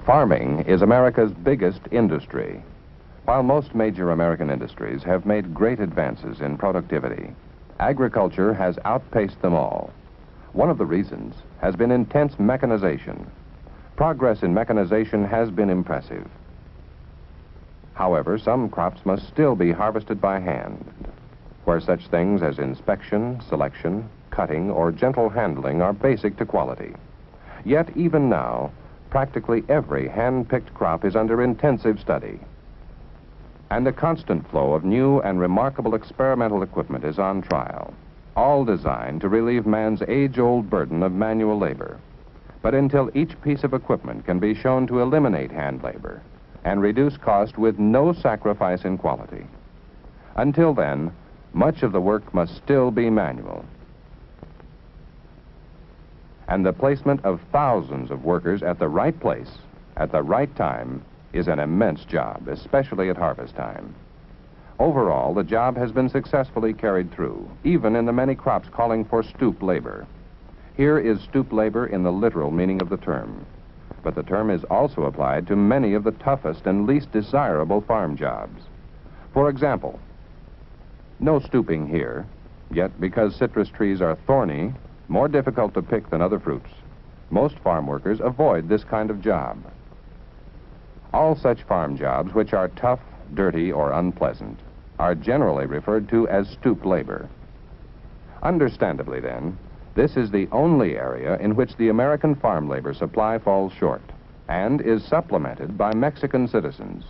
Farming is America's biggest industry. While most major American industries have made great advances in productivity, agriculture has outpaced them all. One of the reasons has been intense mechanization. Progress in mechanization has been impressive. However, some crops must still be harvested by hand, where such things as inspection, selection, cutting, or gentle handling are basic to quality. Yet even now, practically every hand-picked crop is under intensive study. And a constant flow of new and remarkable experimental equipment is on trial, all designed to relieve man's age-old burden of manual labor. But until each piece of equipment can be shown to eliminate hand labor and reduce cost with no sacrifice in quality, until then, much of the work must still be manual. And the placement of thousands of workers at the right place, at the right time, is an immense job, especially at harvest time. Overall, the job has been successfully carried through, even in the many crops calling for stoop labor. Here is stoop labor in the literal meaning of the term, but the term is also applied to many of the toughest and least desirable farm jobs. For example, no stooping here, yet because citrus trees are thorny, more difficult to pick than other fruits, most farm workers avoid this kind of job. All such farm jobs which are tough, dirty, or unpleasant are generally referred to as stoop labor. Understandably, then, this is the only area in which the American farm labor supply falls short and is supplemented by Mexican citizens,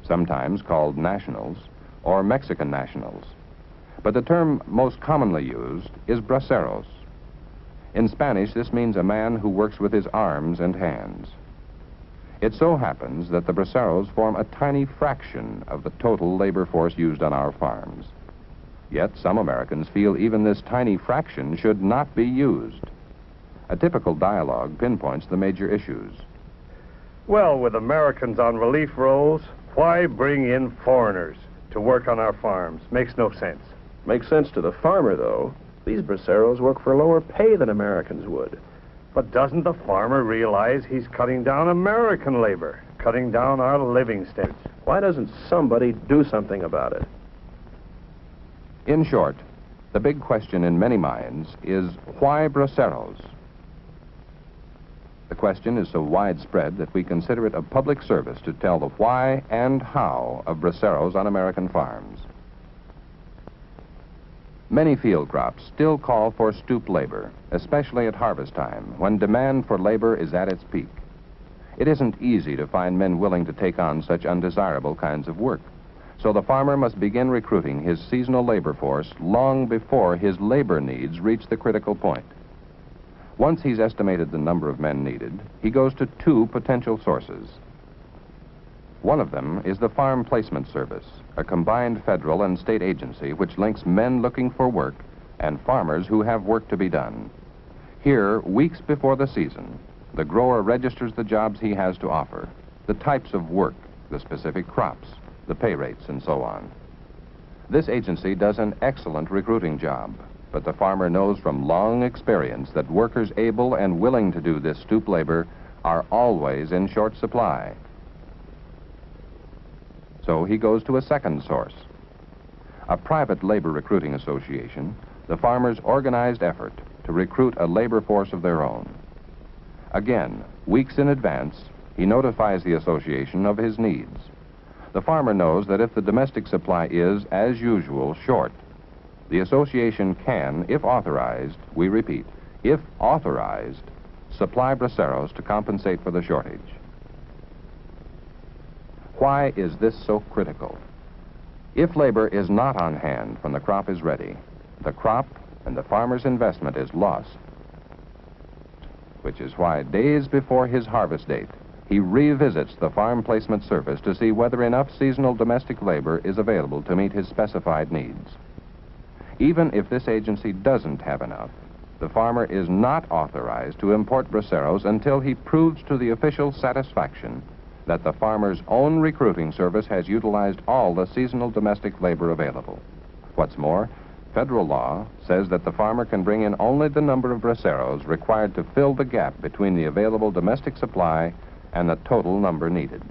sometimes called nationals or Mexican nationals. But the term most commonly used is braceros. In Spanish, this means a man who works with his arms and hands. It so happens that the braceros form a tiny fraction of the total labor force used on our farms. Yet some Americans feel even this tiny fraction should not be used. A typical dialogue pinpoints the major issues. Well, with Americans on relief rolls, why bring in foreigners to work on our farms? Makes no sense. Makes sense to the farmer, though. These braceros work for lower pay than Americans would. But doesn't the farmer realize he's cutting down American labor, cutting down our living standards? Why doesn't somebody do something about it? In short, the big question in many minds is, why braceros? The question is so widespread that we consider it a public service to tell the why and how of braceros on American farms. Many field crops still call for stoop labor, especially at harvest time, when demand for labor is at its peak. It isn't easy to find men willing to take on such undesirable kinds of work, so the farmer must begin recruiting his seasonal labor force long before his labor needs reach the critical point. Once he's estimated the number of men needed, he goes to two potential sources. One of them is the Farm Placement Service, a combined federal and state agency which links men looking for work and farmers who have work to be done. Here, weeks before the season, the grower registers the jobs he has to offer, the types of work, the specific crops, the pay rates, and so on. This agency does an excellent recruiting job, but the farmer knows from long experience that workers able and willing to do this stoop labor are always in short supply. So he goes to a second source, a private labor recruiting association, the farmers' organized effort to recruit a labor force of their own. Again, weeks in advance, he notifies the association of his needs. The farmer knows that if the domestic supply is, as usual, short, the association can, if authorized, we repeat, if authorized, supply braceros to compensate for the shortage. Why is this so critical? If labor is not on hand when the crop is ready, the crop and the farmer's investment is lost. Which is why days before his harvest date, he revisits the Farm Placement Service to see whether enough seasonal domestic labor is available to meet his specified needs. Even if this agency doesn't have enough, the farmer is not authorized to import braceros until he proves to the official satisfaction that the farmer's own recruiting service has utilized all the seasonal domestic labor available. What's more, federal law says that the farmer can bring in only the number of braceros required to fill the gap between the available domestic supply and the total number needed.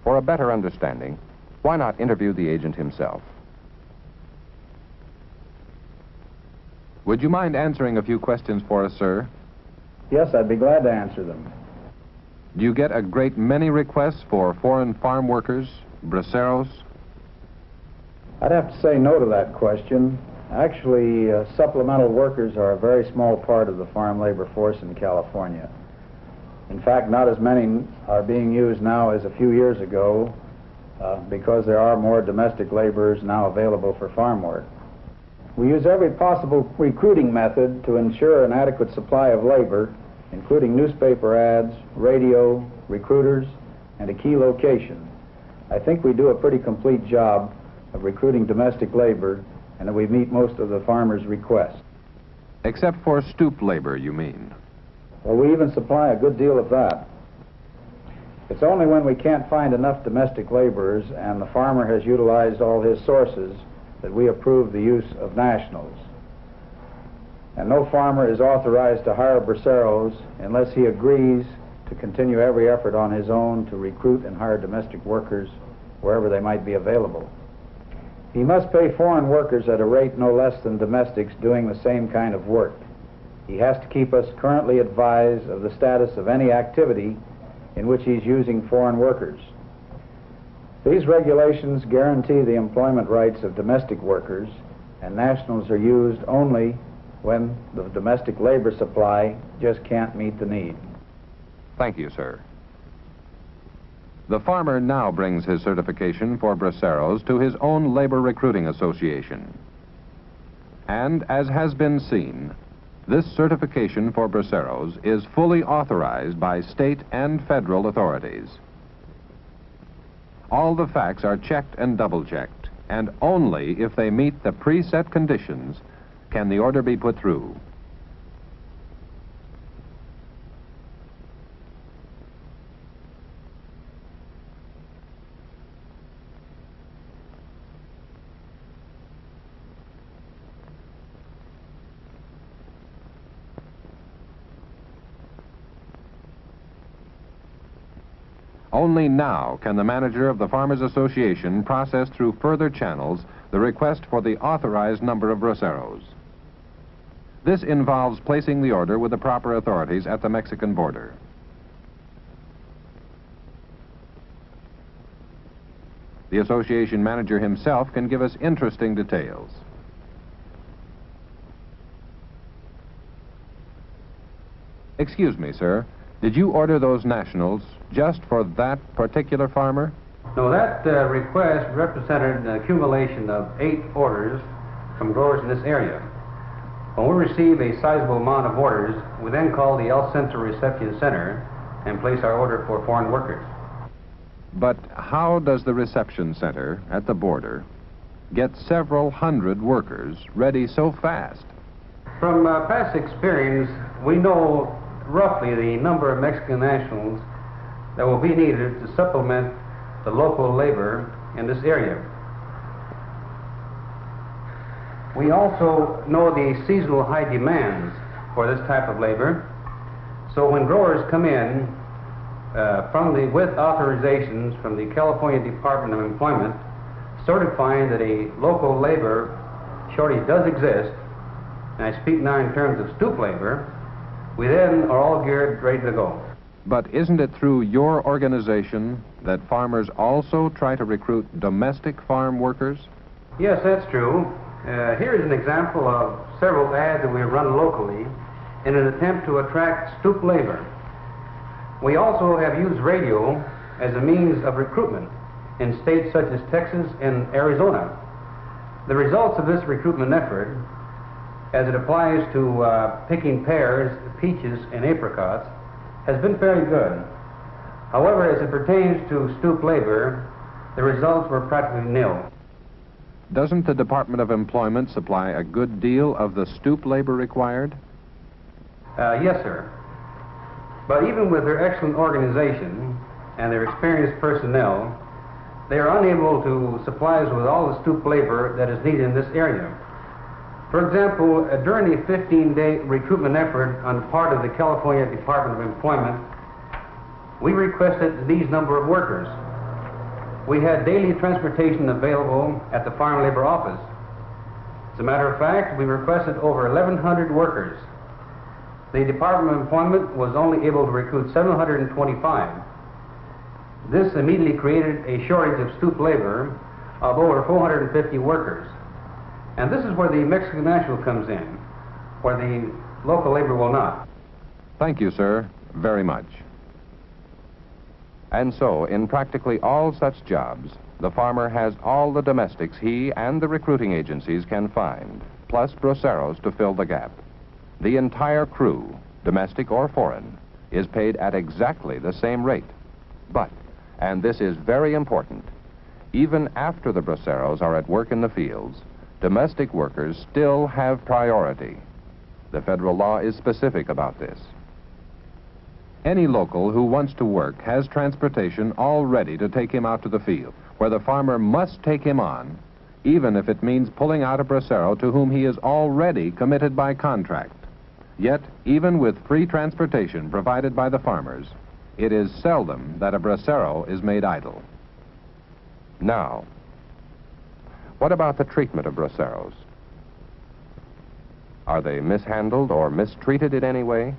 For a better understanding, why not interview the agent himself? Would you mind answering a few questions for us, sir? Yes, I'd be glad to answer them. Do you get a great many requests for foreign farm workers, braceros? I'd have to say no to that question. Actually, supplemental workers are a very small part of the farm labor force in California. In fact, not as many are being used now as a few years ago because there are more domestic laborers now available for farm work. We use every possible recruiting method to ensure an adequate supply of labor, including newspaper ads, radio, recruiters, and a key location. I think we do a pretty complete job of recruiting domestic labor and that we meet most of the farmers' requests. Except for stoop labor, you mean? Well, we even supply a good deal of that. It's only when we can't find enough domestic laborers and the farmer has utilized all his sources that we approve the use of nationals. And no farmer is authorized to hire braceros unless he agrees to continue every effort on his own to recruit and hire domestic workers wherever they might be available. He must pay foreign workers at a rate no less than domestics doing the same kind of work. He has to keep us currently advised of the status of any activity in which he's using foreign workers. These regulations guarantee the employment rights of domestic workers, and nationals are used only when the domestic labor supply just can't meet the need. Thank you, sir. The farmer now brings his certification for braceros to his own labor recruiting association. And as has been seen, this certification for braceros is fully authorized by state and federal authorities. All the facts are checked and double-checked, and only if they meet the preset conditions can the order be put through. Only now can the manager of the Farmers Association process through further channels the request for the authorized number of braceros. This involves placing the order with the proper authorities at the Mexican border. The association manager himself can give us interesting details. Excuse me, sir. Did you order those nationals just for that particular farmer? No, that request represented an accumulation of 8 orders from growers in this area. When we receive a sizable amount of orders, we then call the El Centro Reception Center and place our order for foreign workers. But how does the reception center at the border get several hundred workers ready so fast? From past experience, we know roughly the number of Mexican nationals that will be needed to supplement the local labor in this area. We also know the seasonal high demands for this type of labor. So when growers come in with authorizations from the California Department of Employment certifying that a local labor shortage does exist, and I speak now in terms of stoop labor, we then are all geared, ready to go. But isn't it through your organization that farmers also try to recruit domestic farm workers? Yes, that's true. Here is an example of several ads that we run locally in an attempt to attract stoop labor. We also have used radio as a means of recruitment. in states such as Texas and Arizona. The results of this recruitment effort, as it applies to picking pears, peaches, and apricots, has been fairly good. However, as it pertains to stoop labor, the results were practically nil. Doesn't the Department of Employment supply a good deal of the stoop labor required? Yes, sir. But even with their excellent organization and their experienced personnel, they are unable to supply us with all the stoop labor that is needed in this area. For example, during the 15-day recruitment effort on the part of the California Department of Employment, we requested these number of workers. We had daily transportation available at the Farm Labor Office. As a matter of fact, we requested over 1,100 workers. The Department of Employment was only able to recruit 725. This immediately created a shortage of stoop labor of over 450 workers. And this is where the Mexican national comes in, where the local labor will not. Thank you, sir, very much. And so, in practically all such jobs, the farmer has all the domestics he and the recruiting agencies can find, plus braceros to fill the gap. The entire crew, domestic or foreign, is paid at exactly the same rate. But, and this is very important, even after the braceros are at work in the fields, domestic workers still have priority. The federal law is specific about this. Any local who wants to work has transportation all ready to take him out to the field, where the farmer must take him on, even if it means pulling out a bracero to whom he is already committed by contract. Yet, even with free transportation provided by the farmers, it is seldom that a bracero is made idle. Now, what about the treatment of braceros? Are they mishandled or mistreated in any way?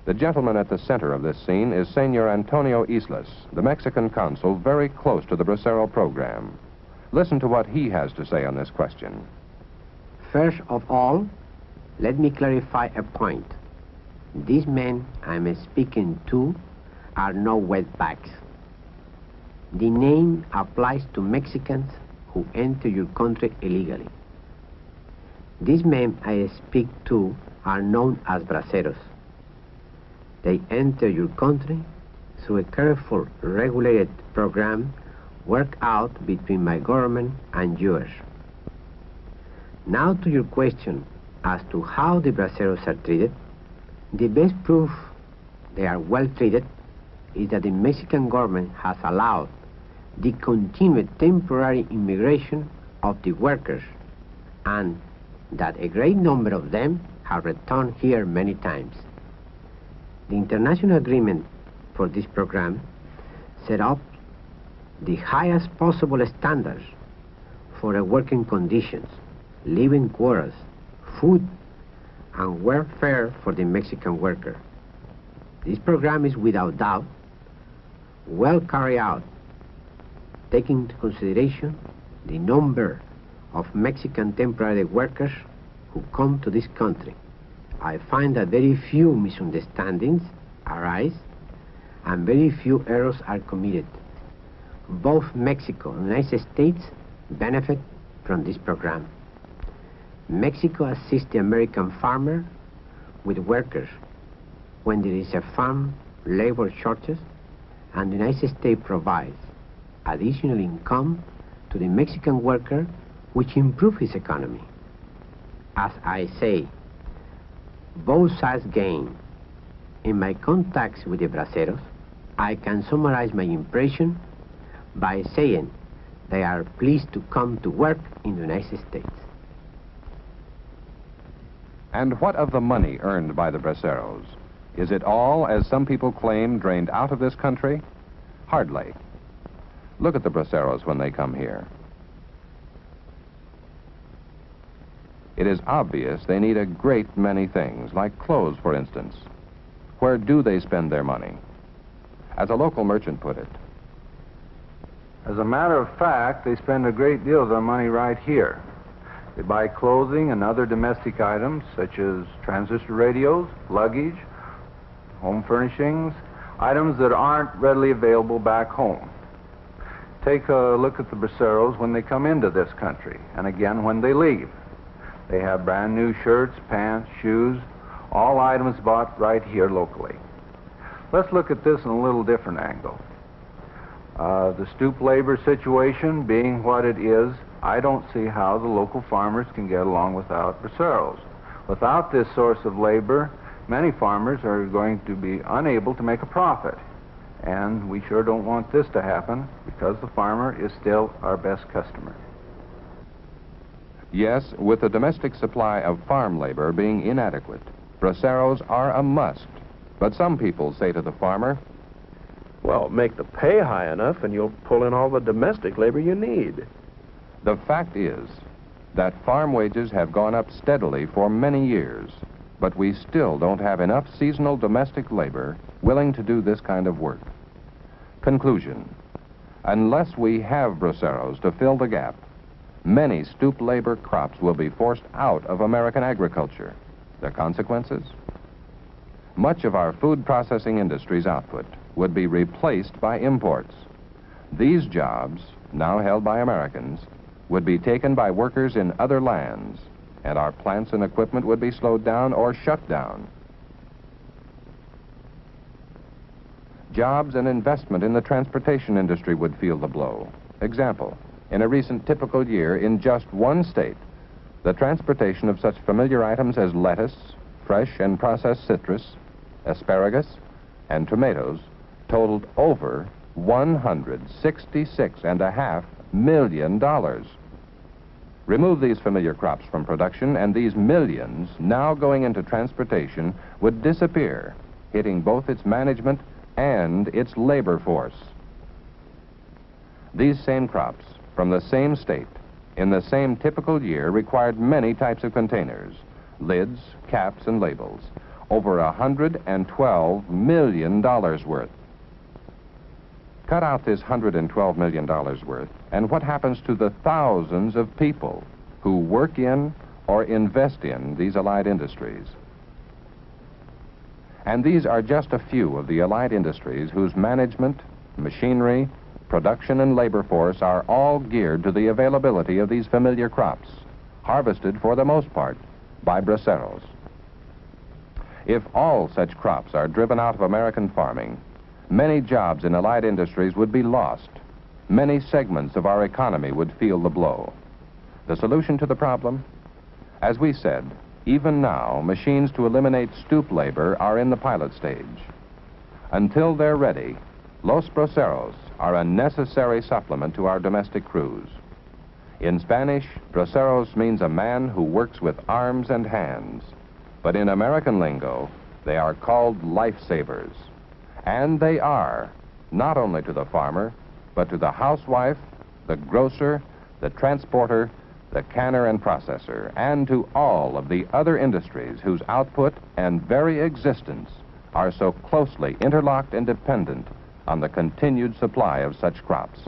The gentleman at the center of this scene is Senor Antonio Islas, the Mexican consul very close to the bracero program. Listen to what he has to say on this question. First of all, let me clarify a point. These men I'm speaking to are no wetbacks. The name applies to Mexicans who enter your country illegally. These men I speak to are known as braceros. They enter your country through a careful, regulated program worked out between my government and yours. Now to your question as to how the braceros are treated, the best proof they are well treated is that the Mexican government has allowed the continued temporary immigration of the workers, and that a great number of them have returned here many times. The international agreement for this program set up the highest possible standards for working conditions, living quarters, food, and welfare for the Mexican worker. This program is without doubt well carried out, taking into consideration the number of Mexican temporary workers who come to this country. I find that very few misunderstandings arise and very few errors are committed. Both Mexico and the United States benefit from this program. Mexico assists the American farmer with workers when there is a farm labor shortage, and the United States provides additional income to the Mexican worker, which improves his economy. As I say, both sides gain. In my contacts with the braceros, I can summarize my impression by saying they are pleased to come to work in the United States. And what of the money earned by the braceros? Is it all, as some people claim, drained out of this country? Hardly. Look at the braceros when they come here. It is obvious they need a great many things, like clothes, for instance. Where do they spend their money? As a local merchant put it, As a matter of fact, they spend a great deal of their money right here. They buy clothing and other domestic items, such as transistor radios, luggage, home furnishings, items that aren't readily available back home. Take a look at the braceros when they come into this country, and again when they leave. They have brand new shirts, pants, shoes, all items bought right here locally. Let's look at this in a little different angle. The stoop labor situation being what it is, I don't see how the local farmers can get along without braceros. Without this source of labor, many farmers are going to be unable to make a profit. And we sure don't want this to happen because the farmer is still our best customer. Yes, with the domestic supply of farm labor being inadequate, braceros are a must. But some people say to the farmer, Well, make the pay high enough and you'll pull in all the domestic labor you need. the fact is that farm wages have gone up steadily for many years, but we still don't have enough seasonal domestic labor willing to do this kind of work. Conclusion: unless we have braceros to fill the gap, many stoop labor crops will be forced out of American agriculture. The consequences? Much of our food processing industry's output would be replaced by imports. These jobs, now held by Americans, would be taken by workers in other lands, and our plants and equipment would be slowed down or shut down. Jobs and investment in the transportation industry would feel the blow. Example, in a recent typical year in just one state, the transportation of such familiar items as lettuce, fresh and processed citrus, asparagus, and tomatoes totaled over $166.5 million. Remove these familiar crops from production, and these millions now going into transportation would disappear, hitting both its management and its labor force. These same crops, from the same state, in the same typical year, required many types of containers, lids, caps, and labels, over $112 million worth. Cut out this $112 million worth, and what happens to the thousands of people who work in or invest in these allied industries? And these are just a few of the allied industries whose management, machinery, production, and labor force are all geared to the availability of these familiar crops, harvested for the most part by braceros. If all such crops are driven out of American farming, many jobs in allied industries would be lost. Many segments of our economy would feel the blow. The solution to the problem? As we said, even now, machines to eliminate stoop labor are in the pilot stage. Until they're ready, los braceros are a necessary supplement to our domestic crews. In Spanish, braceros means a man who works with arms and hands. But in American lingo, they are called lifesavers. And they are, not only to the farmer, but to the housewife, the grocer, the transporter, the canner and processor, and to all of the other industries whose output and very existence are so closely interlocked and dependent on the continued supply of such crops.